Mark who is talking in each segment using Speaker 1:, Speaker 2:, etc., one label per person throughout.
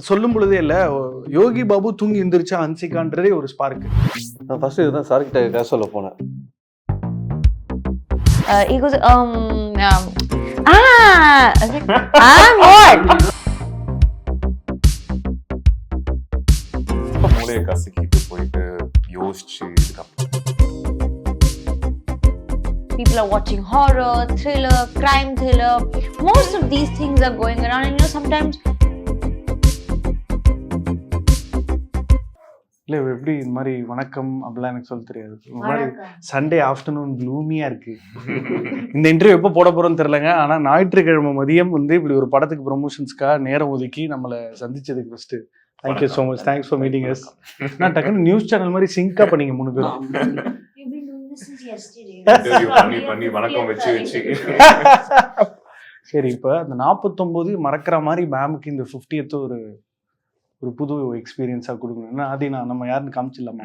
Speaker 1: சொல்லும் பொழுதே இல்ல யோகி பாபு தூங்கி எந்திரிச்சா ஹன்சிகான்றதே ஒரு ஸ்பார்க்.
Speaker 2: நான் ஃபர்ஸ்ட் இதுதான் சார் கிட்ட கேஸ் சொல்ல போனேன்.
Speaker 3: He goes, I was like, what?
Speaker 4: மூளையை கசக்கிட்டு போயிட்டு யோசிச்சு
Speaker 3: People are watching horror, thriller, crime thriller. Most of these things are going around, and sometimes.
Speaker 1: இல்லை எப்படி இந்த மாதிரி வணக்கம் அப்படிலாம் எனக்கு சொல்ல தெரியாது. இந்த மாதிரி சண்டே ஆஃப்டர்நூன் க்ளூமியாக இருக்குது. இந்த இன்டர்வியூ எப்போ போட போகிறோன்னு தெரிலங்க. ஆனால் ஞாயிற்றுக்கிழமை மதியம் வந்து இப்படி ஒரு படத்துக்கு ப்ரொமோஷன்ஸ்க்காக நேரம் ஒதுக்கி நம்மளை சந்திச்சதுக்கு first thank you so much. Thanks for meeting us. நான் டக்குன்னு நியூஸ் சேனல் மாதிரி சிங்காக பண்ணீங்க 3 பேரும்.
Speaker 4: வணக்கம் வச்சு வச்சு
Speaker 1: சரி, இப்போ அந்த 49 மறக்கிற மாதிரி மேமுக்கு இந்த 50th ஒரு புது எக்ஸ்பீரியன்ஸாக கொடுக்கணும். ஏன்னா ஆதி நம்ம யாருன்னு காமிச்சிடலாமா?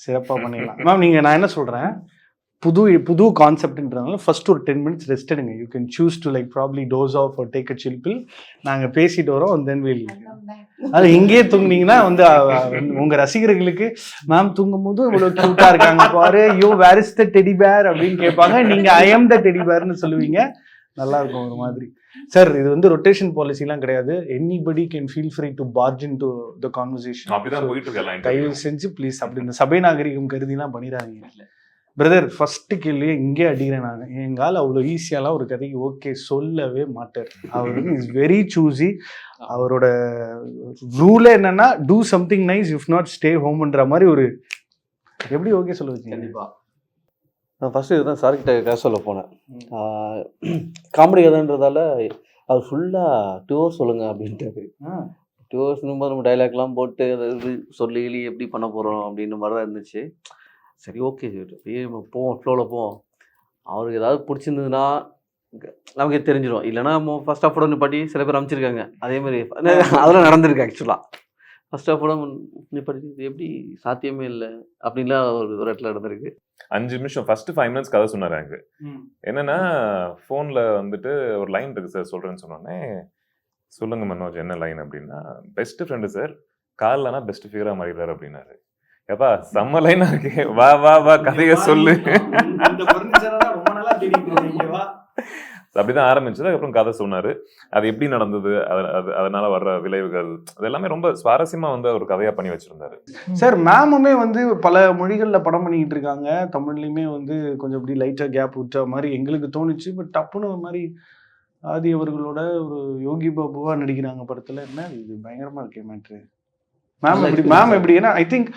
Speaker 1: சிறப்பாக பண்ணிடலாம் மேம். நீங்கள் நான் என்ன சொல்கிறேன், புது கான்செப்ட்ன்றதுனால ஃபர்ஸ்ட் ஒரு 10 minutes ரெஸ்ட் எடுங்க. You can choose to like probably doze off ஒரு டேக் அ சில் பில். நாங்கள் பேசிட்டு வரோம் அண்ட் தென் வில். அது இங்கேயே தூங்குனீங்கன்னா வந்து உங்கள் ரசிகர்களுக்கு மேம் தூங்கும் போது இவ்வளோ க்யூட்டாக இருக்காங்க பாரு, யோ where is the teddy bear அப்படின்னு கேட்பாங்க. நீங்கள் ஐ எம் த டெடி பேர்னு சொல்லுவீங்க. நல்லா இருக்கும் ஒரு மாதிரி. சார், இது வந்து ரொட்டேஷன் பாலிசிலாம் கிடையாது. Anybody can feel free to barge in to the conversation.
Speaker 4: அப்படிதான் போயிட்டு இருக்கலாம்.
Speaker 1: தயவு செஞ்சு ப்ளீஸ் அப்படி இந்த சபை நாகரிகம் கருதிலாம் பண்ணிடாதீங்க. பிரதர், ஃபர்ஸ்ட் கேள்வியே இங்கே அடிக்கிறேன் நான். எங்கால் அவ்வளோ ஈஸியாலாம் ஒரு கதைக்கு ஓகே சொல்லவே மாட்டார். அவர் வந்து இஸ் வெரி சூஸி. அவரோட ரூலே என்னன்னா do something nice if not stay ஹோம்ன்ற மாதிரி ஒரு எப்படி ஓகே சொல்ல வச்சீங்க?
Speaker 2: கண்டிப்பாக நான் ஃபஸ்ட்டு இதுதான் சார் கிட்ட கேஸ் சொல்ல போனேன். காமெடி கதைன்றதால அது ஃபுல்லாக 2 hours சொல்லுங்க அப்படின்ட்டு. 2 hours நம்ம டைலாக்லாம் போட்டு அதாவது சொல்லி எப்படி பண்ண போகிறோம் அப்படின்னு மாதிரி தான் இருந்துச்சு. சரி ஓகே அப்படியே போவோம், ஃப்ளோவில் போவோம். அவருக்கு ஏதாவது பிடிச்சிருந்ததுன்னா நமக்கு தெரிஞ்சிடும். இல்லைனா நம்ம ஃபர்ஸ்ட் ஆஃப் படம் நிப்பாட்டி சில பேர் அமைச்சிருக்காங்க. அதேமாதிரி அதெல்லாம் நடந்திருக்கு. ஆக்சுவலாக ஃபர்ஸ்ட் ஆஃப் படம் நிப்பாட்டி இது எப்படி சாத்தியமே இல்லை அப்படின்லாம் ஒரு இடத்துல நடந்திருக்கு.
Speaker 4: 5 நிமிஷம் ஃபர்ஸ்ட் 5 minutes கதை சொன்னார். எனக்கு என்னன்னா ஃபோனில் வந்துட்டு ஒரு லைன் இருக்கு சார் சொல்கிறேன்னு சொன்னோன்னே, சொல்லுங்க மனோஜ் என்ன லைன் அப்படின்னா, பெஸ்ட் ஃப்ரெண்டு சார் கால்லனா பெஸ்ட் ஃபிகராக மாறிடுறாரு அப்படின்னாரு. எப்பா செம்ம லைனா இருக்கு, வா வா வா கதையை சொல்லு. அப்படிதான் ஆரம்பிச்சது. அதுக்கப்புறம் கதை சொன்னாரு, அது எப்படி நடந்தது, அதனால வர்ற விளைவுகள், அது எல்லாமே ரொம்ப சுவாரஸ்யமா வந்து ஒரு கதையா பண்ணி வச்சிருந்தாரு.
Speaker 1: சார், மேமுமே வந்து பல மொழிகள்ல படம் பண்ணிக்கிட்டு இருக்காங்க. தமிழ்லயுமே வந்து கொஞ்சம் இப்படி லைட்டா கேப் விட்ட மாதிரி எங்களுக்கு தோணுச்சு. பட் டப்புன்னு ஒரு மாதிரி ஆதி அவர்களோட ஒரு யோகி பாபுவா நடிக்கிறாங்க படத்துல. என்ன இது பயங்கரமா இருக்கே மேட்ரு. மேம் எப்படி ஏன்னா I think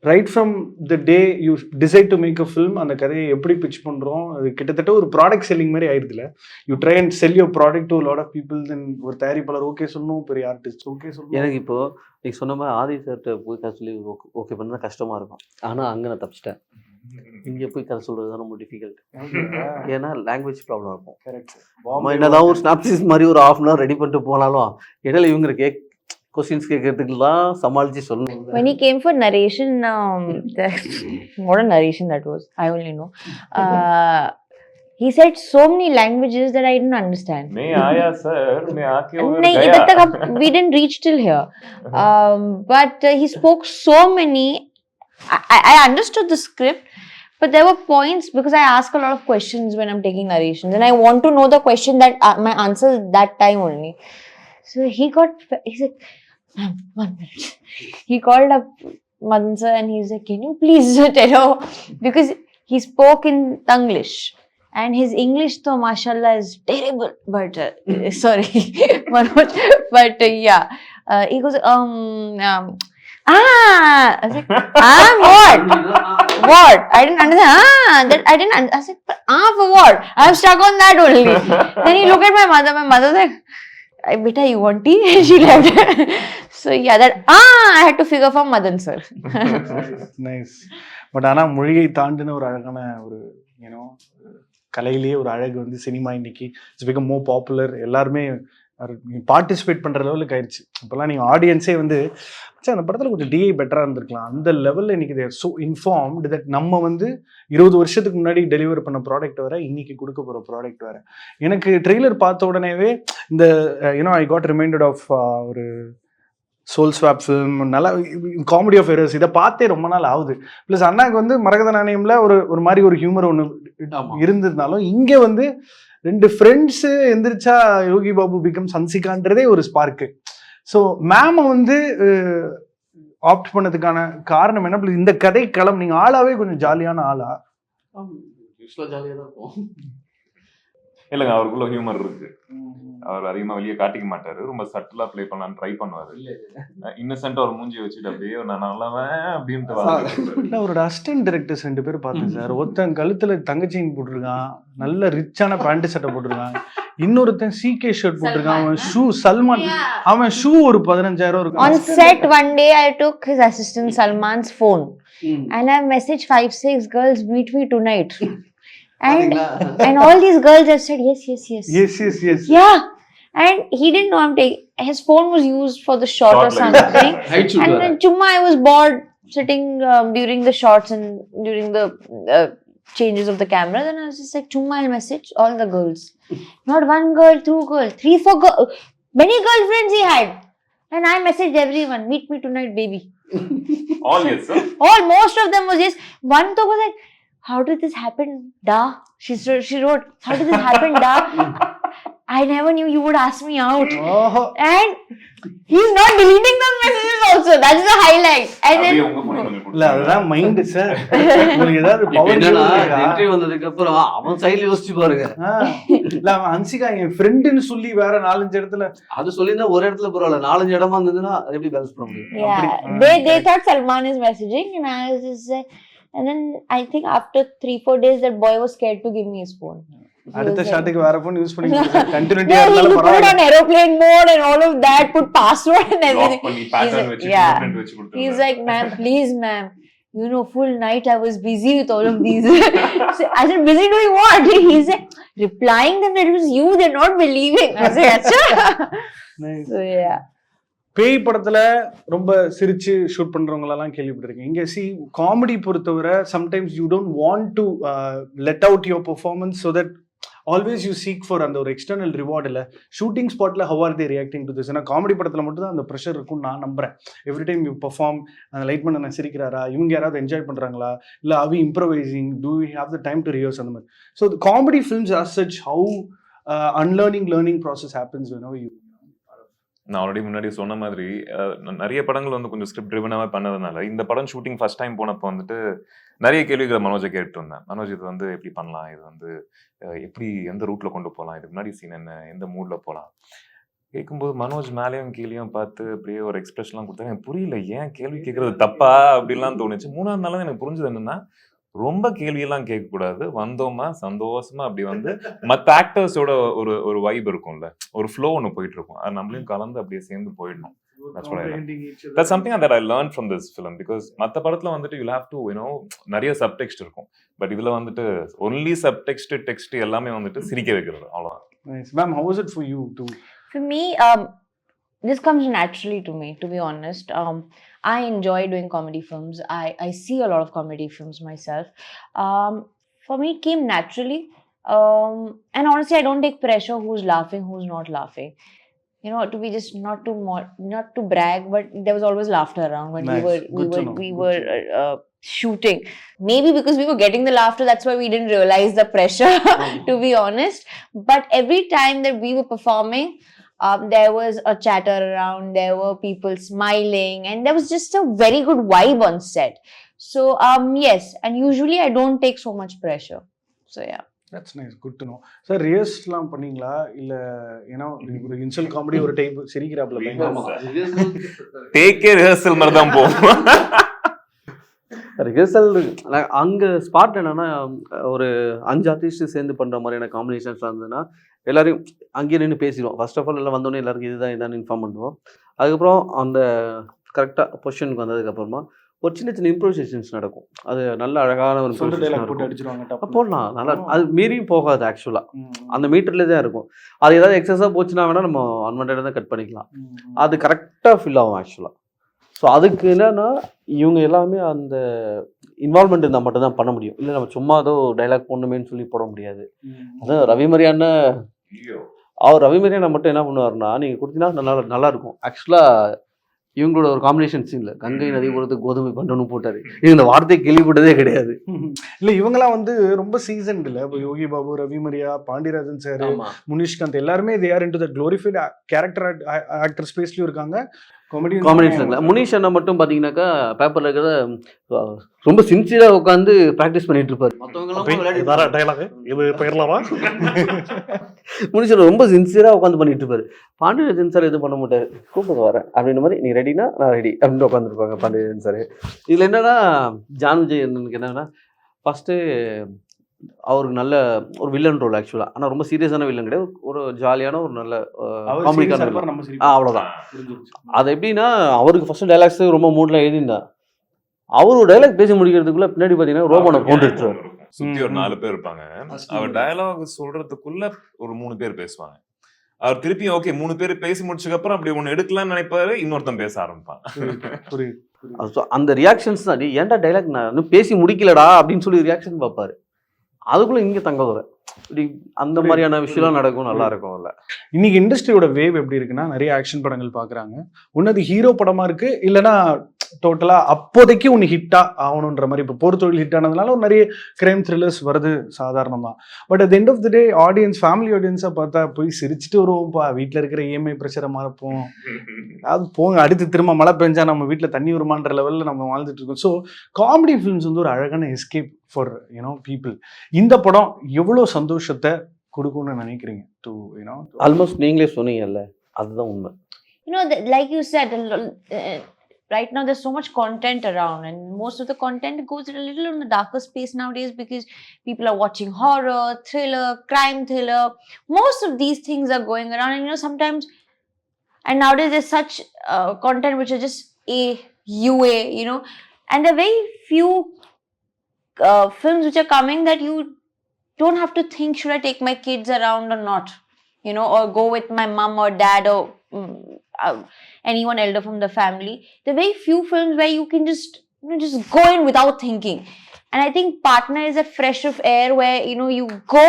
Speaker 1: right from the day you decide to make a film, அந்த கதையை எப்படி பிச் பண்ணுறோம், அது கிட்டத்தட்ட ஒரு ப்ராடக்ட் செல்லிங் மாதிரி ஆயிடுதுல. You try and sell your product to lot of people. Then ஒரு தயாரிப்பாளர் ஓகே சொல்லணும், பெரிய ஆர்டிஸ்ட் ஓகே சொல்லணும்.
Speaker 2: எனக்கு இப்போ நீங்கள் சொன்ன மாதிரி ஆதி சார்கிட்ட போய் கதை சொல்லி ஓகே பண்ணா கஷ்டமாக இருக்கும். ஆனால் அங்கே நான் தப்பிச்சிட்டேன். இங்கே போய் கதை சொல்கிறது தான் ரொம்ப டிஃபிகல்ட். ஏன்னா லாங்குவேஜ் ப்ராப்ளம் இருக்கும். கரெக்ட். என்னதான் ஒரு ஸ்னாப்சிஸ் மாதிரி ஒரு 1/2 hour ரெடி பண்ணிட்டு போனாலும் இடையில இவங்க கொஸ்டின்ஸ் கேட்கறதுக்குலாம் சமாளிச்சு சொல்லணும்.
Speaker 3: When he came for narration, what a narration that was. I only know. He said so many languages that I didn't understand.
Speaker 4: मैं आया sir, मैं आके उधर
Speaker 3: नहीं,
Speaker 4: गया.
Speaker 3: इधर तक we didn't reach till here. But he spoke so many. I understood the script, but there were points because I ask a lot of questions when I'm taking narrations, and I want to know the question that my answer that time only. So he said, 1 minute. He called up Madan sir and he's like, can you please tell her? Because he spoke in Tanglish and his English to mashallah is terrible. But sorry, Manoj. But yeah, he goes, I was like, what? I didn't understand. That I didn't. I said, for what? I'm stuck on that only. Then he looked at my mother. My mother was like, beta, you want tea? And she left. So yeah, that I had to figure for Madan sir.
Speaker 1: Nice. But ஆனால் மொழியை தாண்டின ஒரு அழகான ஒரு கலையிலேயே ஒரு அழகு வந்து cinema இன்னைக்கு இட்ஸ் பிகம் மோர் பாப்புலர். எல்லாருமே பார்ட்டிசிபேட் பண்ணுற லெவலுக்கு ஆயிடுச்சு. இப்போல்லாம் நீங்கள் ஆடியன்ஸே வந்து அந்த படத்தில் கொஞ்சம் டிஐ பெட்டராக இருந்திருக்கலாம். அந்த லெவலில் இன்னைக்கு தேர் ஸோ இன்ஃபார்ம்டு தட் நம்ம வந்து 20 வருஷத்துக்கு முன்னாடி டெலிவர் பண்ண ப்ராடக்ட் வேறு, இன்னைக்கு கொடுக்க போகிற ப்ராடக்ட் வேறு. எனக்கு ட்ரெய்லர் பார்த்த உடனேவே இந்த ஐ காட் ரிமைண்டட் ஆஃப் ஒரு சோல் ஸ்வாப் ஃபிலிம், நல்லா காமெடி ஆஃப் எரர்ஸ், இதை பார்த்தே ரொம்ப நாள் ஆகுது. ப்ளஸ் அண்ணாக்கு வந்து மரகத நாணயம்ல ஒரு மாதிரி ஒரு ஹியூமர் ஒன்று இருந்திருந்தாலும் இங்கே வந்து 2 ஃப்ரெண்ட்ஸு எந்திரிச்சா யோகி பாபு பிகம்ஸ் ஹன்சிகான்றதே ஒரு ஸ்பார்க்கு. ஸோ மேமை வந்து ஆப்ட் பண்ணதுக்கான காரணம் என்ன? ப்ளஸ் இந்த கதை களம் நீங்கள் ஆளாவே கொஞ்சம் ஜாலியான ஆளா?
Speaker 2: ஜாலியாக தான் இருக்கும்.
Speaker 4: இல்லைங்க, அவருக்குள்ள ஹியூமர் இருக்கு. அவர் அதிகமா வெளியே காட்டிக்க மாட்டாரு. ரொம்ப சட்டிலா ப்ளே பண்ணலான்னு ட்ரை பண்ணுவாரு. இன்னசென்ட்டா ஒரு மூஞ்சி வச்சுட்டு அப்படியே நான் நல்லவன் அப்படின்ட்டு.
Speaker 1: அவரோட அசிஸ்டன்ட் டைரக்டர்ஸ் 2 பேர் பார்த்தேன் சார். ஒருத்தன் கழுத்துல தங்கச்செயின் போட்டிருக்கான், நல்ல ரிச்சான பேண்ட் சட்டை போட்டிருக்கான். இன்னொருத்தன் CK ஷர்ட் போட்டிருக்கான். அவன் ஷூ சல்மான், அவன் ஷூ ஒரு 15,000 இருக்கும்.
Speaker 3: On set one day I took his assistant Salman's phone and I messaged 5-6 girls, meet me tonight. And all these girls have said yes.
Speaker 1: Yes.
Speaker 3: Yeah. And he didn't know I'm taking. His phone was used for the shot or something. And then chumma I was bored sitting during the shots and during the changes of the camera. Then I was just like, chumma I'll message all the girls. Not one girl, 2 girls, 3, 4 girls. Many girlfriends he had. And I messaged everyone, meet me tonight, baby.
Speaker 4: All yes, sir.
Speaker 3: All, most of them was yes. One though was like, how did this happen, da? She wrote, how did this happen, da? I never knew you would ask me out.
Speaker 1: Oh.
Speaker 3: And he's not deleting those messages also. That's the highlight. And then
Speaker 1: இல்ல அதுதான் mind sir. உங்களுக்கு ஏதாவது power
Speaker 2: interview வந்ததுக்கு அப்புறம் அவன் சைடுல யோசிச்சு பாருங்க.
Speaker 1: இல்ல அவன் ஹன்சிகா என் ஃப்ரெண்டுன்னு சொல்லி வேற 4-5 இடத்துல
Speaker 2: அது சொல்லியிருந்தா ஒரு இடத்துல பரவாயில்ல, 4-5 இடமா இருந்ததுன்னா எப்படி பேலன்ஸ் பண்ண முடியும்?
Speaker 3: yeah, they thought Salman is messaging, and I was just and then I think after 3-4 days that boy was scared to give me his phone.
Speaker 1: அடுத்த ஷாட்டுக்கு வேற போன் யூஸ் பண்ணி கண்டினியூட்டியா
Speaker 3: No, he
Speaker 1: இருந்தாலும்
Speaker 3: put it
Speaker 1: பரவாயில்ல.
Speaker 3: on aeroplane mode and all of that, put password and everything.
Speaker 4: பண்ணி pattern வச்சு
Speaker 3: yeah.
Speaker 4: print வச்சு கொடுத்தாரு.
Speaker 3: He's like, ma'am, please, ma'am. You know, full night I was busy with all of these. So I said, busy doing what? He's like, replying them that it was you, they're not believing. I said, acha.
Speaker 1: Nice.
Speaker 3: So yeah.
Speaker 1: பேய் படத்துல ரொம்ப சிரிச்சு shoot பண்றவங்களெல்லாம் கேள்விப்பட்டிருக்கேன். இங்க comedy பொறுத்தவரை sometimes you don't want to let out your performance so that always you seek for அந்த ஒரு external reward. இல்லை ஷூட்டிங் ஸ்பாட்ல how are they reacting to this? ஏன்னா காமெடி படத்தில் மட்டும் தான் அந்த ப்ரெஷர் இருக்கும்னு நான் நம்புறேன். எவ்ரி டைம் யூ பெர்ஃபார்ம், அந்த லைட் பண்ண சிரிக்கிறாரா, இவங்க யாராவது என்ஜாய் பண்ணுறாங்களா, இல்லை are we improvising, do we have the time to rehearse, அந்த மாதிரி. So comedy films as such how unlearning learning process happens when you
Speaker 4: நான் ஆல்ரெடி முன்னாடி சொன்ன மாதிரி நிறைய படங்கள் வந்து கொஞ்சம் ஸ்கிரிப்ட் ட்ரிவனாகவே பண்ணதுனால இந்த படம் ஷூட்டிங் ஃபர்ஸ்ட் டைம் போனப்போ வந்துட்டு நிறைய கேள்விகளை மனோஜை கேட்டு இருந்தேன். மனோஜ் இது வந்து எப்படி பண்ணலாம், இது வந்து எப்படி எந்த ரூட்ல கொண்டு போகலாம், இது முன்னாடி சீன் என்ன, எந்த மூட்ல போகலாம் கேட்கும்போது மனோஜ் மேலேயும் கீழேயும் பார்த்து அப்படியே ஒரு எக்ஸ்பிரஷன்லாம் கொடுத்தாங்க. எனக்கு புரியல ஏன் கேள்வி கேட்கறது தப்பா அப்படின்லாம் தோணுச்சு. 3ஆவது நாள் தான் எனக்கு புரிஞ்சது என்னன்னா, ரொம்ப கேள்வியெல்லாம் கேட்கக்கூடாது, வந்தோமா சந்தோஷமா அப்படி வந்து மற்ற ஆக்டர்ஸோட ஒரு வைப் இருக்கும்ல, ஒரு ஃப்ளோ ஒன்று போயிட்டு இருக்கும், அது நம்மளையும் கலந்து அப்படியே சேர்ந்து போயிடணும். That's something that I learned from this film because மற்ற படத்துல வந்துட்டு you'll have to நிறைய சப்டெக்ஸ்ட் இருக்கும், பட் இதுல வந்துட்டு only சப்டெக்ஸ்ட் டெக்ஸ்ட் எல்லாமே வந்துட்டு சிரிக்க வைக்கிறது அவ்வளவுதான்.
Speaker 1: Nice. Ma'am, how was it for you too?
Speaker 3: For me, this comes naturally to me, to be honest. I enjoy doing comedy films. I see a lot of comedy films myself. For me, it came naturally. And honestly, I don't take pressure who's laughing, who's not laughing. To be just not to brag, but there was always laughter around when
Speaker 1: Nice.
Speaker 3: we were shooting. Maybe because we were getting the laughter, that's why we didn't realize the pressure, to be honest. But every time that we were performing, there was a chatter around, there were people smiling, and there was just a very good vibe on set. So, yes, and usually I don't take so much pressure. So, yeah.
Speaker 1: That's nice, good to know. Sir, ரிஹர்ஸ்லாம் பண்ணீங்களா இல்லை ஒரு இன்சல் comedy ஒரு type சிரிக்கிறாப்ல
Speaker 4: டேக்கே rehearsal மாதிரி தான் போகும்.
Speaker 2: Rehearsal அங்கே spot என்னன்னா ஒரு 5 ஆர்டிஸ்ட் சேர்ந்து பண்ணுற மாதிரியான காம்பினேஷன்ஸ்லாம் இருந்ததுன்னா எல்லாரையும் அங்கேயே நின்று பேசிடுவோம். ஃபர்ஸ்ட் ஆஃப் ஆல் எல்லாம் வந்தோடனே எல்லாருக்கும் இதுதான் இதான் இன்ஃபார்ம் பண்ணுவோம். அதுக்கப்புறம் அந்த கரெக்டாக பொசிஷனுக்கு வந்ததுக்கப்புறமா ஒரு சின்ன சின்ன இம்ப்ரோவைசேஷன்ஸ் நடக்கும். அது நல்ல அழகான ஒரு போடலாம், நல்லா அது மீறியும் போகாது. ஆக்சுவலாக அந்த மீட்டர்லேயே தான் இருக்கும். அது ஏதாவது எக்ஸஸாக போச்சுன்னா வேணால் நம்ம அன்வான்டாக தான் கட் பண்ணிக்கலாம். அது கரெக்டாக ஃபில் ஆகும் ஆக்சுவலாக. ஸோ அதுக்கு என்னன்னா இவங்க எல்லாமே அந்த இன்வால்மெண்ட் இருந்தால் மட்டும் தான் பண்ண முடியும். இல்லை நம்ம சும்மா ஏதோ டைலாக் போடணுமேன்னு சொல்லி போட முடியாது. அதான் ரவி மரியானா மட்டும் என்ன பண்ணுவாருன்னா, நீங்கள் கொடுத்தீங்கன்னா நல்லா இருக்கும். ஆக்சுவலாக இவங்களோட ஒரு காம்பினேஷன் சீன்ல கங்கை நதி ஓரத்து கோதுமை பண்டம்னு போட்டாரு. இந்த வார்த்தையை கேள்விப்பட்டதே கிடையாது.
Speaker 1: இல்ல இவங்கலாம் வந்து ரொம்ப சீசன்ட் இல்ல. இப்போ யோகி பாபு, ரவி மரியா, பாண்டியராஜன் சார், முனிஷ்காந்த் எல்லாருமே they are into the glorified character actor ஸ்பேஸ்லயும் இருக்காங்க.
Speaker 2: காம்பினேஷன்ல முனிஷ் அண்ணா மட்டும் பாத்தீங்கன்னாக்கா பேப்பர்ல இருக்கிறத ரொம்ப சின்சியரா உட்காந்து பிராக்டிஸ் பண்ணிட்டு இருப்பாரு. முனிஷ் அண்ணா ரொம்ப சின்சியரா உட்காந்து பண்ணிட்டு இருப்பாரு. பாண்டியராஜன் சார் எதுவும் பண்ண மாட்டாரு. கூப்பிட்டு வரேன் அப்படின்ற மாதிரி, நீ ரெடினா நான் ரெடி அப்படின்னு உட்காந்துருப்பாங்க பாண்டியராஜன் சார். இதுல என்னன்னா ஜான் விஜய் என்னன்னா ஃபர்ஸ்ட் அவருக்கு நல்ல ஒரு வில்லன் ரோல் ஆக்சுவலா. ஆனா ரொம்ப சீரியஸான வில்லன் கிடையாது. ஒரு ஜாலியான ஒரு நல்ல காமெடிக்கான அவ்வளவுதான். அது எப்படின்னா அவருக்கு ஃபர்ஸ்ட் டைலாக்ஸ் ரொம்ப மூட்ல எழுதியிருந்தா அவரு டைலாக் பேசி முடிக்கிறதுக்குள்ள பின்னாடி பாத்தீங்கன்னா ரோபோனை கொண்டு எடுத்துருவாரு.
Speaker 4: சுத்தி ஒரு 4 பேர் இருப்பாங்க. அவர் டயலாக் சொல்றதுக்குள்ள ஒரு 3 பேர் பேசுவாங்க. அவர் திருப்பி ஓகே 3 பேர் பேசி முடிச்சதுக்கு அப்புறம் அப்படி ஒண்ணு எடுக்கலாம்னு நினைப்பாரு, இன்னொருத்தன் பேச ஆரம்பிப்பான்.
Speaker 2: அந்த ரியாக்ஷன்ஸ் தான் ஏன்டா டைலாக் நான் இன்னும் பேசி முடிக்கலடா அப்படின்னு சொல்லி ரியாக்ஷன் பார்ப்பாரு. அதுக்குள்ள இங்க தங்கதுரை அந்த மாதிரியான விஷயம் நடக்கும். நல்லா இருக்கும். இல்ல
Speaker 1: இன்னைக்கு இண்டஸ்ட்ரியோட வேவ் எப்படி இருக்குன்னா, நிறைய ஆக்ஷன் படங்கள் பாக்குறாங்க. ஒன்னு ஹீரோ படமா இருக்கு, இல்லைன்னா டோட்டலா அப்போதைக்கு ஒன்று ஹிட்டா ஆகணுன்ற மாதிரி. இப்போ போர் தொழில் ஹிட் ஆனதுனால நிறைய கிரைம் த்ரில்லர்ஸ் வருது, சாதாரணம் தான். But at end of the day audience, family ஆடியன்ஸா பார்த்தா போய் சிரிச்சுட்டு வருவோம்ப்பா, வீட்டில் இருக்கிற இஎம்ஐ ப்ரெஷரை மறப்போம், அது போங்க அடுத்து திரும்ப மழை பெஞ்சா நம்ம வீட்டில் தண்ணி வருமான்ற லெவலில் நம்ம வாழ்ந்துட்டு இருக்கோம். ஸோ காமெடி ஃபிலிம்ஸ் வந்து ஒரு அழகான எஸ்கேப் ஃபார் பீப்புள். இந்த படம் எவ்வளோ சந்தோஷத்தை கொடுக்கும்னு நினைக்கிறீங்க?
Speaker 2: ஆல்மோஸ்ட் நீங்களே சொன்னீங்கல்ல, அதுதான் உண்மை.
Speaker 3: Like you said, right now there's so much content around, and most of the content goes a little on the darker space nowadays because people are watching horror, thriller, crime thriller. Most of these things are going around, and sometimes, and nowadays there's such content which are just UA, and there are very few films which are coming that you don't have to think, should I take my kids around or not, or go with my mom or dad or anyone elder from the family. There are very few films where you can just go in without thinking, and I think Partner is a fresh of air where you go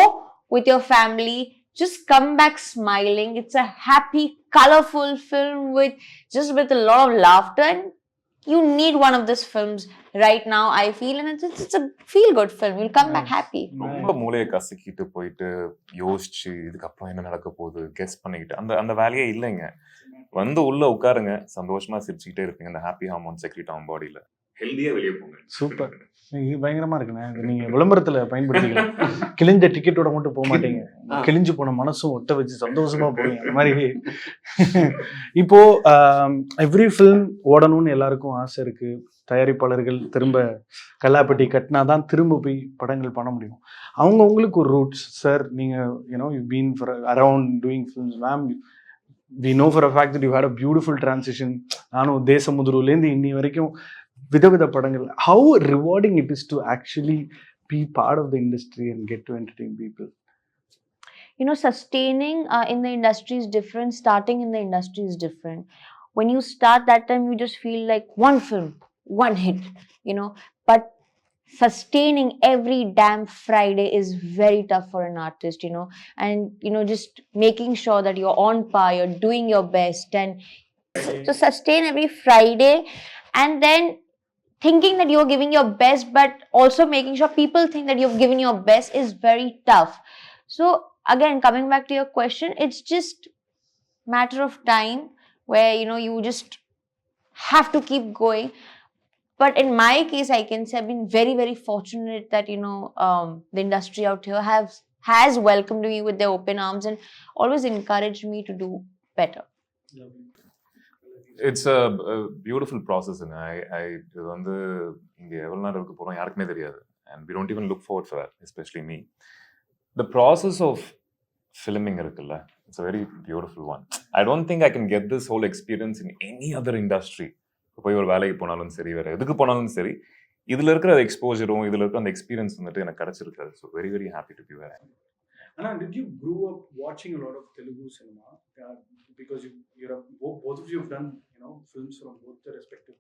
Speaker 3: with your family, just come back smiling. It's a happy, colorful film with a lot of laughter, and you need one of these films right now, I feel, and it's a feel good film. You'll come back happy.
Speaker 4: ரொம்ப மூளையை கசக்கிட்டு போயிட்டு யோசிச்சு இதுக்கப்புறம் என்ன நடக்க போகுது guess பண்ணிக்கிட்டு அந்த வேலையே இல்லைங்க. வந்து உள்ள உட்காருங்க, சந்தோஷமா சிரிச்சுக்கிட்டே இருப்பீங்க. அந்த ஹாப்பி ஹார்மோன் செக்ரேட் ஆகும் பாடியில. ஹெல்தியா வெளியே போங்க.
Speaker 1: சூப்பர், பயங்கரமா இருக்குண்ணே. நீங்க விளம்பரத்துல பயன்படுத்திக்கலாம். கிழிஞ்ச டிக்கெட்டோட மட்டும் போக மாட்டீங்க, கிழிஞ்சு போன மனசும் ஒட்ட வச்சு சந்தோஷமா போவீங்க. அந்த மாதிரி இப்போ எவ்ரி ஃபிலிம் ஓடணும்னு எல்லாருக்கும் ஆசை இருக்கு. தயாரிப்பாளர்கள் திரும்ப கல்லாப்பட்டி கட்டினாதான் திரும்ப போய் படங்கள் பண்ண முடியும். அவங்களுக்கு ஒரு ரூட்ஸ். சார் நீங்க you been for around doing films. Ma'am, we know for a fact that you had a beautiful transition. நானும் தேசமுதுருலேருந்து இன்னி வரைக்கும் விதவித படங்கள். How rewarding it is to actually be part of the industry and get to entertain people.
Speaker 3: Sustaining in the industry is different. Starting in the industry is different. When you start, that time you just feel like one film, one hit, but sustaining every damn Friday is very tough for an artist, and just making sure that you're on par, you're doing your best, and to sustain every Friday, and then thinking that you're giving your best, but also making sure people think that you've given your best is very tough. So again, coming back to your question, it's just matter of time where you just have to keep going. But in my case, I can say I've been very, very fortunate that the industry out here has welcomed me with their open arms and always encouraged me to do better.
Speaker 4: It's a beautiful process, and இது வந்து இங்க எவ்வளவு நேரம் இருக்க போறோம் யாருக்குமே தெரியாது, and we don't even look forward for that, especially me. The process of filming இருக்குல்ல, it's a very beautiful one. I don't think I can get this whole experience in any other industry. போய் ஒரு வேலைக்கு போனாலும் சரி, வேற எதுக்கு போனாலும் சரி, இதுல இருக்கிற எக்ஸ்போஜரும் இதுல இருக்கிற அந்த எக்ஸ்பீரியன்ஸ் வந்துட்டு எனக்கு கிடைச்சிருக்காது. So very very happy to be here.
Speaker 1: Anna, did you grow up watching a lot of Telugu cinema? Because both of you have done films from both the respective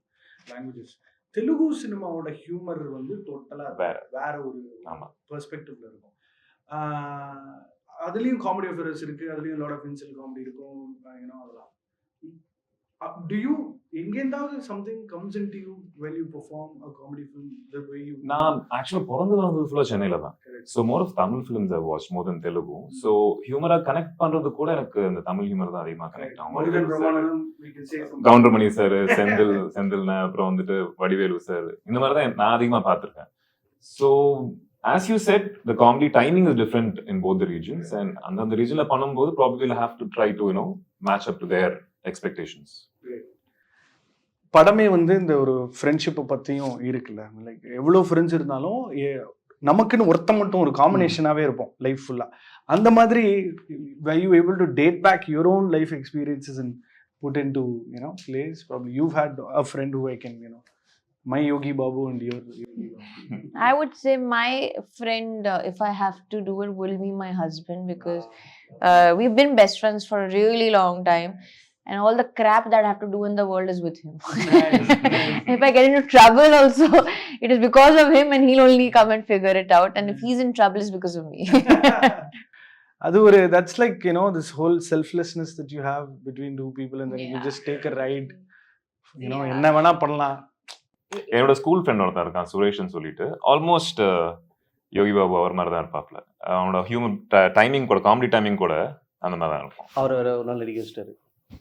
Speaker 1: languages. Telugu cinema ஓட humour வந்து டோட்டலா வேற ஒரு பெர்ஸ்பெக்டிவ்ல இருக்கும். அதுலயும் comedy offers இருக்கு, அதுலயும் lot of இன்சல் comedy இருக்கும், அதெல்லாம். Do you எங்கேயாவது something comes into you when you perform a comedy film the way you
Speaker 4: நான் ஆக்சுவலாக பிறந்து வளர்ந்தது ஃபுல்லாக சென்னையில் தான். So more of Tamil films I watch more than Telugu. So ஹியூமராக கனெக்ட் பண்ணுறது கூட எனக்கு இந்த தமிழ் ஹியூமர் தான் அதிகமாக கனெக்ட் ஆகும். கவுண்டர்மணி சார், செந்தில்ண்ண, அப்புறம் வந்துட்டு வடிவேலு சார், இந்த மாதிரி தான் நான் அதிகமாக பார்த்துருக்கேன். So as you said, the comedy timing is different in both the regions, and அந்த ரீஜனில் பண்ணும்போது probably will have to try to match up to their expectations.
Speaker 1: படமே வந்து இந்த ஒரு ஃப்ரெண்ட்ஷிப்பை பற்றியும் இருக்குல்ல, லைக் எவ்வளோ ஃப்ரெண்ட்ஸ் இருந்தாலும் நமக்குன்னு ஒருத்த மட்டும் ஒரு காம்பினேஷனாகவே இருப்போம் லைஃப் ஃபுல்லாக. அந்த மாதிரி were you able to date back your own life experiences and put into place? Probably you've had a friend who I can my Yogi Babu and your Yogi Babu.
Speaker 3: I would say my friend, if I have to do it, will be my husband, because we've been best friends for a really long time. And all the crap that I have to do in the world is with him.
Speaker 1: Nice.
Speaker 3: If I get into trouble also, it is because of him, and he'll only come and figure it out. And if he's in trouble, it's because of me.
Speaker 1: அது ஒரு that's like this whole selflessness that you have between two people, and then you just take a ride. என்ன வேணா பண்ணலாம்.
Speaker 4: என்னோட school friend ஒருத்தர் இருக்கான், சுரேஷ்னு சொல்லிட்டு. Almost Yogi Babu அவர் மாதிரி தான் இருப்பாப்ல. அவனோட ஹியூமன் டைமிங் கூட, காமெடி டைமிங் கூட அந்த மாதிரி தான் இருக்கும்.
Speaker 2: அவர் வேற ஒரு நல்ல நடிகை வச்சிட்டாரு.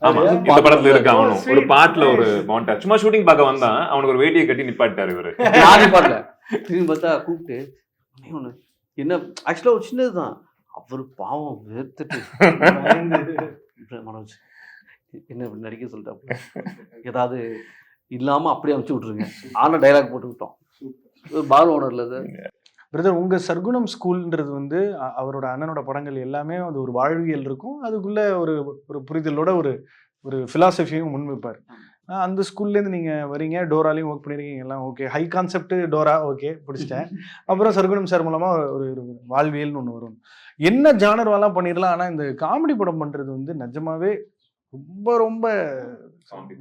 Speaker 4: ஆமா, இந்த படத்துல இருக்கு. அவனும் ஒரு பாட்டுல ஒரு மவுண்டா சும்மா ஷூட்டிங் பார்க்க வந்தான், அவனுக்கு ஒரு வேட்டியை கட்டி நிப்பாட்டாரு இவரு.
Speaker 2: யாரும் பாடல, திரும்பி பார்த்தா கூப்பிட்டு ஒண்ணு என்ன, ஆக்சுவலா ஒரு சின்னதுதான், அவரு பாவம் வேர்த்துட்டு மனோஜ் என்ன நடிக்க சொல்லிட்டாப்ல, ஏதாவது இல்லாம அப்படியே அனுப்பிச்சு விட்டுருங்க, ஆனா டைலாக் போட்டு விட்டோம். பால் ஓனர்ல அது
Speaker 1: பிரதர், உங்க சர்க்குணம் ஸ்கூல்ன்றது வந்து அவரோட அண்ணனோட படங்கள் எல்லாமே அது ஒரு வாழ்வியல் இருக்கும், அதுக்குள்ள ஒரு ஒரு புரிதலோட ஒரு ஒரு ஃபிலாசபியும் முன்வைப்பார். அந்த ஸ்கூல்லேருந்து நீங்கள் வரீங்க, டோராலையும் ஒர்க் பண்ணியிருக்கீங்க, எல்லாம் okay, high concept Dora okay பிடிச்சிட்டேன். அப்புறம் சர்க்குணம் சார் மூலமாக ஒரு வாழ்வியல்னு ஒன்று வரும். என்ன ஜானர்வாலாம் பண்ணிடலாம், ஆனால் இந்த காமெடி படம் பண்ணுறது வந்து நிஜமாவே ரொம்ப ரொம்ப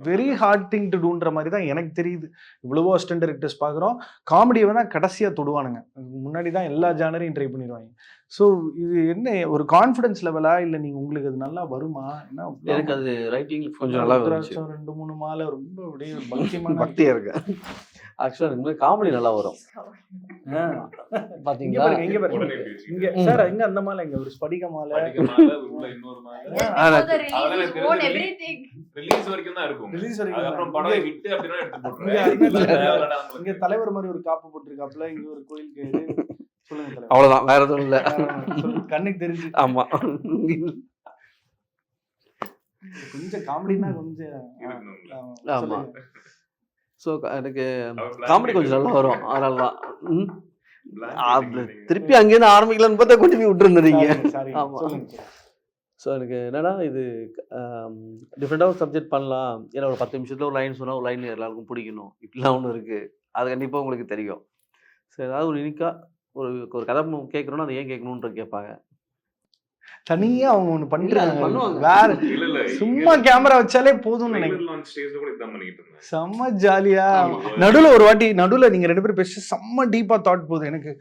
Speaker 1: வெரி ஹார்ட் திங் டு டூன்ற மாதிரி தான் எனக்கு தெரியுது. இவ்வளவோ அசிஸ்டன்ட் டைரக்டர்ஸ் பார்க்குறோம், காமெடியை தான் கடைசியாக தொடுவானுங்க, முன்னாடி தான் எல்லா ஜானரையும் ட்ரை பண்ணிடுவாங்க. ஸோ இது என்ன ஒரு கான்ஃபிடன்ஸ் லெவலா, இல்லை நீங்கள் உங்களுக்கு அது நல்லா வருமா? என்ன
Speaker 2: எனக்கு அது ரைட்டிங் கொஞ்சம் நல்லா
Speaker 1: 2-3 மாலை ரொம்ப அப்படியே பக்திமான
Speaker 2: பக்தியாக இருக்கு. ஆக்சுவலாக இந்த காமெடி நல்லா வரும். பாத்தீங்களா,
Speaker 1: இங்க பாருங்க, இங்க சார், இங்க அந்த மாலை, இங்க ஒரு ஸ்படிக மாலை,
Speaker 4: இன்னொரு மாலை ரிலீஸ் வரைக்கும் தான் இருக்கும்.
Speaker 1: ரிலீஸ் வரைக்கும்
Speaker 4: அப்புறம் படம் ஹிட் அப்படினா எடுத்து போடுறேன்.
Speaker 1: இங்க தலைவர் மாதிரி ஒரு காப்பு போட்டுருக்காப்ல, இங்க ஒரு கோயிலுக்கு சொல்லுங்க தலைவர்.
Speaker 2: அவ்வளவுதான், வேற எதுவும் இல்ல,
Speaker 1: கண்ணுக்கு தெரிஞ்சு.
Speaker 2: ஆமா,
Speaker 1: கொஞ்சம் காமெடினா கொஞ்சம்.
Speaker 2: ஆமா, ஸோ எனக்கு காமெடி கொஞ்சம் நல்லா வரும், அதனால தான் திருப்பி அங்கேருந்து ஆரம்பிக்கலான்னு பார்த்தா கொண்டு போய் விட்டுருந்தீங்க. ஆமாம், ஸோ எனக்கு என்னன்னா, இது டிஃப்ரெண்டாக ஒரு சப்ஜெக்ட் பண்ணலாம், ஏன்னா ஒரு 10 நிமிஷத்தில் ஒரு லைன் சொன்னால் ஒரு லைன் எல்லாருக்கும் பிடிக்கணும், இப்படிலாம் ஒன்று இருக்குது, அது கண்டிப்பாக உங்களுக்கு தெரியும். ஸோ ஏதாவது ஒரு யூனிக்காக ஒரு கதை கேட்குறோன்னா அதை ஏன் கேட்கணுன்ற கேட்பாங்க.
Speaker 1: தனியா அவங்க ஒண்ணு பண்றாங்க, வேற சும்மா கேமரா வச்சாலே போதும்னு நினைக்கிறேன். செம்ம ஜாலியா நடுவுல நீங்க 2 பேரும் பேசி செம்ம டீப்பா தாட் போகுது எனக்கு.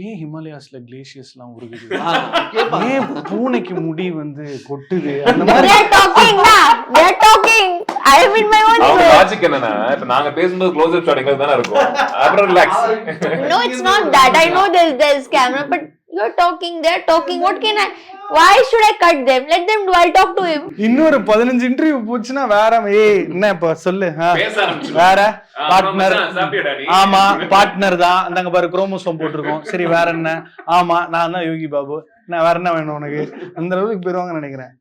Speaker 1: ஏன் ஹிமாலயாஸ்ல கிளேசியர்ஸ் எல்லாம் உருகுது, ஏன் பூனைக்கு முடி வந்து கொட்டுது, அந்த மாதிரி
Speaker 4: நாங்க பேசும்போது க்ளோஸ் அப் ஷாட் எங்களுக்கு தான இருக்கும், அப்புறம் relax.
Speaker 3: No, it's not that. I know there's camera, but you're talking, they're talking. What can I? Why should I cut them? Let them do. I'll talk to him.
Speaker 1: இன்னொரு 15 interview போச்சுன்னா வேற, என்ன இப்ப சொல்லு, வேற பார்ட்னர், ஆமா partner தான், அந்தாங்க பாரு குரோமோசோம் போட்டிருக்கோம், சரி வேற என்ன, ஆமா நான் தான் யோகி பாபு, நான் வேற என்ன வேணும் உனக்கு, அந்த அளவுக்கு போயிருவாங்கன்னு நினைக்கிறேன்.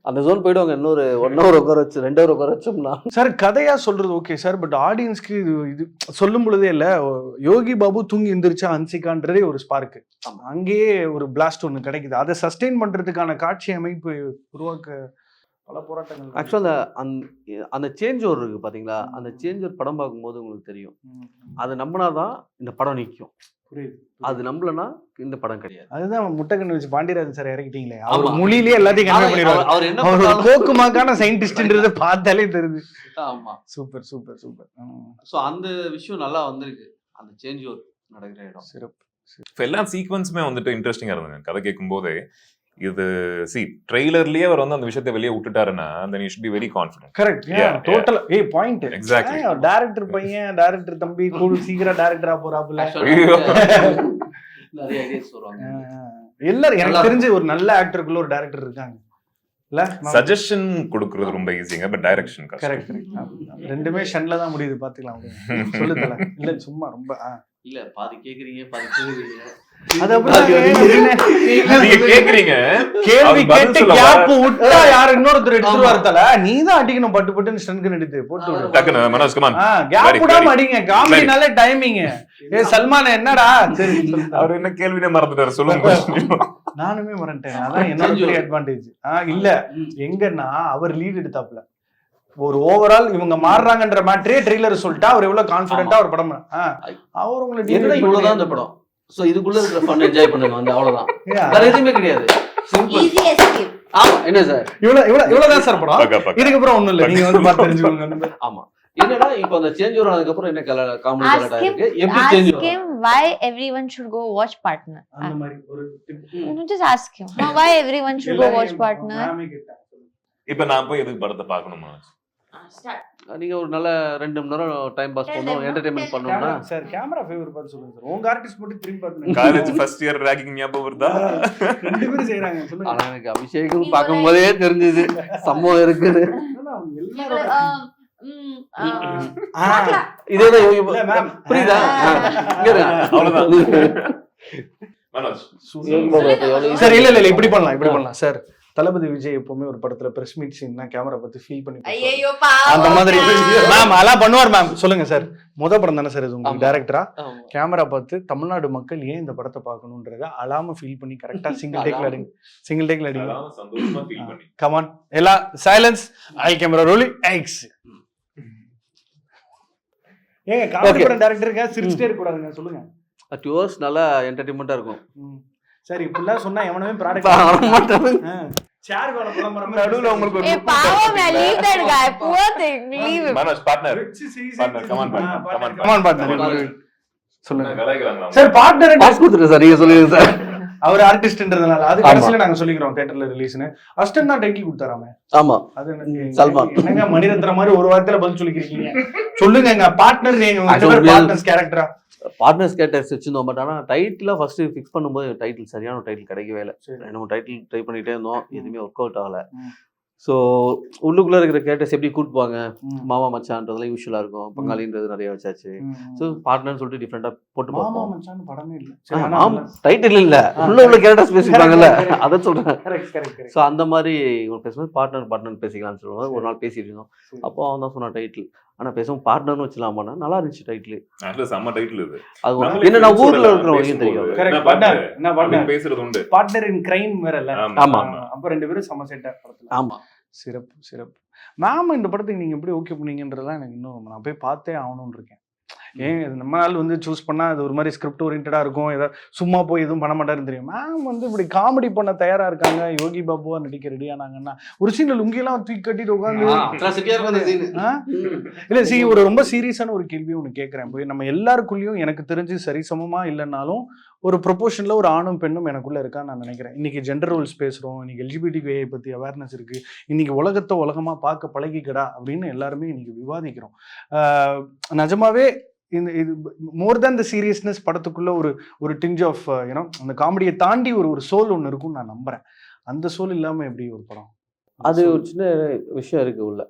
Speaker 2: அந்த ஜோன் போயிடுவாங்க. இன்னொரு 1 hour உட்கார வச்சு 2 hour உட்கார வச்சோம்னா
Speaker 1: சார் கதையா சொல்றது ஓகே சார், பட் ஆடியன்ஸ்க்கு இது சொல்லும் பொழுதே இல்ல, யோகி பாபு தூங்கி எந்திரிச்சா ஹன்சிகான்றதே ஒரு ஸ்பார்க்கு, அங்கேயே ஒரு பிளாஸ்ட் ஒன்று கிடைக்குது. அதை சஸ்டெயின் பண்றதுக்கான காட்சி அமைப்பு உருவாக்க பல போராட்டங்கள்.
Speaker 2: ஆக்சுவலா அந்த சேஞ்ச் ஓவர் இருக்கு பாத்தீங்களா, அந்த சேஞ்ச் ஓவர் படம் பார்க்கும்போது உங்களுக்கு தெரியும், அது நம்பினாதான் இந்த படம் நிற்கும், அது நம்பலனா இந்த படம் கிடையாது.
Speaker 1: அதுதான் முட்டைக்கண்ணு வச்சு பாண்டியராஜன் சார் இறக்கிட்டீங்களே, அவர் மொழியிலேயே எல்லாத்தையும் கன்வே பண்ணிடுவாரு, அவர் என்ன போக்குமாக்கான சயின்டிஸ்ட்ன்றதை பார்த்தாலே தெரியுது.
Speaker 2: ஆமா,
Speaker 1: சூப்பர் சூப்பர் சூப்பர்.
Speaker 2: ஸோ அந்த விஷயம் நல்லா வந்திருக்கு, அந்த சேஞ்ச் ஓவர் நடக்கிற இடம்
Speaker 1: சிறப்பு.
Speaker 4: இப்போ எல்லா சீக்வன்ஸுமே வந்துட்டு இன்ட்ரெஸ்டிங்காக இருந்தது கதை கேட்கும் போதே. இது ட்ரெய்லர்லயே அவர் வந்து அந்த விஷயத்தை வெளியே விட்டுட்டாருன்னா then you should be very confident.
Speaker 1: Correct total point
Speaker 4: Exactly.
Speaker 1: Director பையன் டைரக்டர் தம்பி கூல் சீக்கிரம் டைரக்டரா போறாப்புல
Speaker 2: நிறைய ஐடியாஸ் வருவாங்க.
Speaker 1: எல்லாரும் எனக்கு தெரிஞ்சு ஒரு நல்ல ஆக்டருக்குள்ள ஒரு டைரக்டர் இருக்காங்க இல்ல
Speaker 4: சஜஷன் கொடுக்கிறது ரொம்ப ஈஸிங்க பட் டைரக்ஷன்
Speaker 1: கரெக்ட் ரெண்டுமே ஷன்ல தான் முடியுது பாத்துக்கலாம் சொல்லுதல இல்ல சும்மா ரொம்ப
Speaker 2: இல்ல பாதி கேக்குறீங்க பாதி கேக்குறீங்க
Speaker 1: அது அப்படியே
Speaker 4: நீங்க கேக்குறீங்க
Speaker 1: கேள்வி கேட்டு கேப் விட்டா யாரு இன்னொருத்தர் எடுத்துருவாரு தல நீ தான் அடிக்கணும் பட்டு பட்டுன்னு ஸ்டன்க்கு எடுத்து போட்டு விடு
Speaker 4: டக்குனு மனோஜ் கமான்
Speaker 1: கேப் விடாம அடிங்க காமெடினாலே டைமிங் சல்மான் என்னடா சரி
Speaker 4: அவர் என்ன கேள்வினே மறந்துட்டாரு சொல்லுங்க
Speaker 1: நானுமே மறந்துட்டேன் அதான் என்னோட பெரிய அட்வான்டேஜ் இல்ல எங்கன்னா அவர் லீட் எடுத்தாப்ல ஒரு ஓவரால் இவங்க மாறுறாங்கன்ற மேட்டரே ட்ரெய்லர் சொல்லிட்டா அவர் எவ்வளவு கான்பிடென்ட்டா ஒரு படம் அவர் உங்களுக்கு
Speaker 2: என்ன இவ்வளவுதான் இந்த படம் சோ இதுக்குள்ள இருக்கிற ஃபன் என்ஜாய் பண்ணுங்க வந்து அவ்வளவுதான் வேற எதுவுமே கிடையாது சிம்பிள்
Speaker 3: Easy escape.
Speaker 2: ஆமா என்ன சார்
Speaker 1: இவ்வளவுதான் சார் படம் இதுக்கு அப்புறம் ஒண்ணும் இல்ல நீங்க வந்து பார்த்து தெரிஞ்சுக்கோங்க
Speaker 2: ஆமா என்னடா இப்போ அந்த சேஞ்ச் ஓவர் ஆனதுக்கு அப்புறம் என்ன காமெடி
Speaker 3: Ask
Speaker 2: கலடா
Speaker 3: him,
Speaker 2: இருக்கு எப்படி change
Speaker 3: ask him why everyone should go watch Partner.
Speaker 1: அந்த மாதிரி ஒரு
Speaker 3: Just ask him. Why everyone should go watch Partner?
Speaker 4: இப்ப நான் போய் எதுக்கு படத்தை பார்க்கணுமா
Speaker 3: Start.
Speaker 2: நீங்க ஒரு நல்ல 2 மணி நேரம் டைம் பாஸ் பண்ணனும் என்டர்டெயின்மென்ட் பண்ணனும்னா
Speaker 1: சார் கேமரா ஃபேவர் பார்த்து சொல்லுங்க சார் உங்க ஆர்டிஸ்ட் மட்டும் திரும்பி பாத்துங்க
Speaker 4: காலேஜ் ஃபர்ஸ்ட் இயர் ராகிங் ஞாபகம் வருதா
Speaker 1: ரெண்டு பேரும் செய்றாங்க சொல்லுங்க
Speaker 2: ஆனா எனக்கு அபிஷேகம் பாக்கும்போதே தெரிஞ்சது சம்பவம் இருக்குது
Speaker 1: எல்லாரும்
Speaker 2: இதேதான்
Speaker 1: இல்ல மேம்
Speaker 2: புரியுதா இங்க இருங்க.
Speaker 4: அவ்வளவுதான் மனோஜ்
Speaker 1: சார் இல்ல இப்படி பண்ணலாம் சார் தளபதி விஜய் எப்பவுமே ஒரு படத்துல பிரஸ் மீட் சீன்னா கேமரா பார்த்து ஃபீல் பண்ணி பேசுவாரு.
Speaker 3: ஐயோ
Speaker 1: அந்த மாதிரி மேம் அதெல்லாம் பண்ணுவார் மேம் சொல்லுங்க சார் படம் தானே சார் இது உங்களுக்கு டைரக்டரா கேமரா பார்த்து தமிழ்நாடு மக்கள் ஏன் இந்த படத்தை பார்க்கணும்ன்றத அலாம ஃபீல் பண்ணி கரெக்டா சிங்கிள் டேக்ல அடிங்க
Speaker 4: சந்தோஷமா ஃபீல் பண்ணி
Speaker 1: கமான் எல்லாம் சைலன்ஸ் ஐ கேமரா ரோலிங் எக்ஸ் ஏங்க காமெடி படம் டைரக்டருக்கு சிரிச்சிட்டே இருக்க கூடாதுங்க சொல்லுங்க
Speaker 2: 2 hours நல்லா என்டர்டெயின்மெண்டா இருக்கும்
Speaker 1: சரி இப்படிலாம் சொன்னா எவனவே ப்ராடக்ட் ஷேர் பண்ண போற மாதிரி நடுவுல உங்களுக்கு ஒரு
Speaker 3: பாவம் leave that guy poor thing leave him
Speaker 4: Manoj partner
Speaker 1: come on partner சொல்லுங்க
Speaker 4: கலாய்க்கறாங்களா
Speaker 1: சார் பார்ட்னர்
Speaker 2: பாஸ் கொடுத்துட்டு சார் நீங்க சொல்லுங்க சார்
Speaker 1: அவர் ஆர்டிஸ்ட்ன்றதுனால அது கடைசில நாங்க சொல்லிக்கிறோம் தியேட்டர்ல ரிலீஸ்னு அஸ்டன் தான் டைட்டில் கொடுத்தாராமே
Speaker 2: ஆமா
Speaker 1: அது
Speaker 2: சல்மான்
Speaker 1: என்னங்க மணிரத்னம் மாதிரி ஒரு வாரத்துல பதில் சொல்லிக்கிறீங்க சொல்லுங்க பார்ட்னர் நீங்க பார்ட்னர்ஸ் கேரக்டரா
Speaker 2: பார்ட்னர்ஸ் கேரக்டர்ஸ் வச்சிருந்தோம் பட் ஆனா டைட்டில ஃபர்ஸ்ட் ஃபிக்ஸ் பண்ணும்போது டைட்டில் சரியான டைட்டில் கிடைக்கவே இல்லை நம்ம டைட்டில் ட்ரை பண்ணிட்டே இருந்தோம் எதுவுமே ஒர்க் அவுட் ஆகல ஸோ உள்ளுக்குள்ள இருக்கிற கேரக்டர்ஸ் எப்படி கூட்டுவாங்க மாமா மச்சான்றதுலாம் யூஸ்வலா இருக்கும் பங்காளின்றது நிறைய வச்சாச்சு ஸோ பார்ட்னர்னு சொல்லிட்டு டிஃப்ரெண்டா போட்டு பார்ப்போம்
Speaker 1: படமே இல்ல
Speaker 2: டைட்டில் இல்ல உள்ள கேரக்டர்ஸ் பேசிப்பாங்கல்ல அதை சொல்றேன் ஸோ அந்த மாதிரி ஒரு பேசும்போது பார்ட்னர் பேசிக்கலாம்னு சொல்லுவாங்க ஒரு நாள் பேசிட்டு இருந்தோம் அப்போ அவன் தான் சொன்னான் டைட்டில் ஆனா பேசுவோம் பார்ட்னர்னு வச்சலாமான்னா நல்லா இருந்துச்சு டைட்டில்
Speaker 4: அது செம்ம டைட்டில் இது
Speaker 2: அது என்ன நான் ஊர்ல இருக்கிறவங்க தெரியும்
Speaker 1: கரெக்ட் பார்ட்னர்
Speaker 4: பேசுறது உண்டு
Speaker 1: பார்ட்னர் இன் கிரைம் வேற இல்ல
Speaker 2: ஆமா
Speaker 1: அப்ப ரெண்டு பேரும் சம செட்டா படத்துல
Speaker 2: ஆமா
Speaker 1: சிறப்பு மேம் இந்த படத்துக்கு நீங்க எப்படி ஓகே பண்ணீங்கன்றதெல்லாம் எனக்கு இன்னும் நான் போய் பார்த்தே ஆகணும்னு இருக்கேன் ஏன் நம்ம நாள் வந்து சூஸ் பண்ணா அது ஒரு மாதிரி ஸ்கிரிப்ட் ஓரியன்டா இருக்கும் ஏதாவது சும்மா போய் எதுவும் பண்ண மாட்டாருன்னு தெரியும் மேம் வந்து இப்படி காமெடி பண்ண தயாரா இருக்காங்க யோகி பாபுவா நடிக்க ரெடியானாங்கன்னா ஒரு சீன்ல லுங்கியெல்லாம் தூக்கி கட்டிட்டு உட்காந்து இல்ல ஒரு ரொம்ப சீரியஸான ஒரு கேள்வி ஒண்ணு கேட்கறேன் போய் நம்ம எல்லாருக்குள்ளயும் எனக்கு தெரிஞ்சு சரிசமமா இல்லைன்னாலும் ஒரு ப்ரொபோஷன்ல ஒரு ஆணும் பெண்ணும் எனக்குள்ள இருக்கான்னு நான் நினைக்கிறேன். இன்னைக்கு ஜெண்டர் ரோல்ஸ் பேசுறோம், இன்னைக்கு LGBTQI பத்தி அவேர்னஸ் இருக்கு, இன்னைக்கு உலகத்தை உலகமா பார்க்க பழகிக்கடா அப்படின்னு எல்லாருமே இன்னைக்கு விவாதிக்கிறோம். நிஜமாவே இந்த இது மோர் தேன் த சீரியஸ்னஸ் படத்துக்குள்ள ஒரு டிஞ்ச் ஆஃப் யூனோ அந்த காமெடியை தாண்டி ஒரு சோல் ஒன்று இருக்கும்னு நான் நம்புறேன். அந்த சோல் இல்லாம எப்படி ஒரு படம்?
Speaker 2: அது ஒரு சின்ன விஷயம் இருக்கு உள்ள,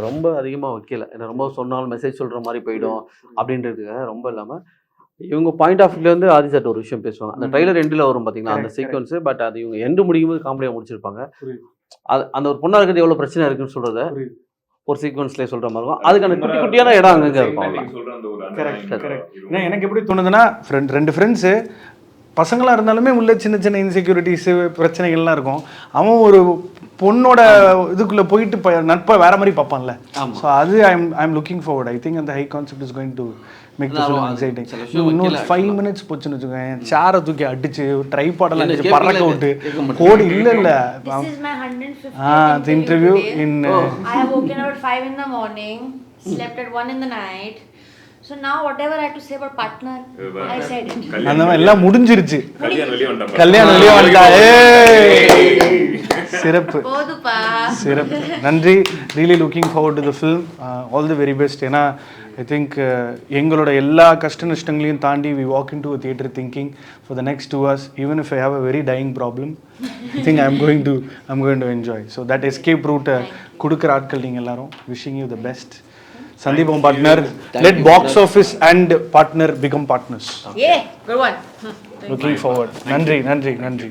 Speaker 2: ரொம்ப அதிகமாக வைக்கல. ஏன்னா ரொம்ப சொன்னாலும் மெசேஜ் சொல்ற மாதிரி போயிடும் அப்படின்றதுக்காக ரொம்ப இல்லாமல் இவங்க பாயிண்ட் ஆஃப் வியூல இருந்து ஆதி சார் ஒரு விஷயம் பேசுவாங்க. அந்த ட்ரைலர் எண்டில் வரும் பார்த்தீங்கன்னா அந்த சீக்வன்ஸ், பட் அது இவங்க எண்டு முடியும் போது காமெடியாக முடிச்சிருப்பாங்க. அது அந்த ஒரு பொண்ணா இருக்கிறது எவ்வளோ பிரச்சனை இருக்குன்னு சொல்றத ஒரு சீக்வன்ஸ்ல சொல்ற மாதிரி இருக்கும். அதுக்கான குட்டி குட்டியான இடம் அங்கங்க இருக்கும்.
Speaker 1: எனக்கு எப்படி தோணுதுன்னா, ரெண்டு ஃப்ரெண்ட்ஸு பசங்களாக இருந்தாலுமே உள்ள சின்ன சின்ன இன்செக்யூரிட்டிஸு பிரச்சனைகள்லாம் இருக்கும். அவன் ஒரு பொண்ணோட இதுக்குள்ளே போயிட்டு நட்பை வேற மாதிரி பார்ப்பான்ல. ஸோ அது I'm looking forward. I think அந்த high concept is going to make the film exciting. இன்னொரு 5 minutes போச்சுன்னு வச்சுக்கோங்க, சேரை தூக்கி அடிச்சு ட்ரைபாடெல்லாம் அடிச்சு பறக்க விட்டு கோடி இல்லை
Speaker 3: interview in I have woken up at 5 in the morning, slept at 1 in the night, So now whatever I had to say about partner, I said it.
Speaker 1: அந்த மாதிரி எல்லாம் முடிஞ்சிருச்சு.
Speaker 4: கல்யாணம் வெளியே வந்துட்டா
Speaker 1: கல்யாணம் வெளியே வந்துட்டா. சிறப்பு
Speaker 3: போதுப்பா.
Speaker 1: சிறப்பு. நன்றி. Really looking forward to the film. All the very best. ஏன்னா ஐ திங்க் எங்களோட எல்லா கஷ்ட நஷ்டங்களையும் தாண்டி we walk in to a theatre thinking for the next 2 hours even if I have a very dying problem I think I'm going to enjoy. So that escape ரூட்டை கொடுக்குற ஆட்கள் நீங்கள் எல்லாரும். Wishing you the best. சந்தீபம் partner. Let box office and partner become partners.
Speaker 3: Yeah, good one.
Speaker 1: Looking forward. நன்றி நன்றி நன்றி.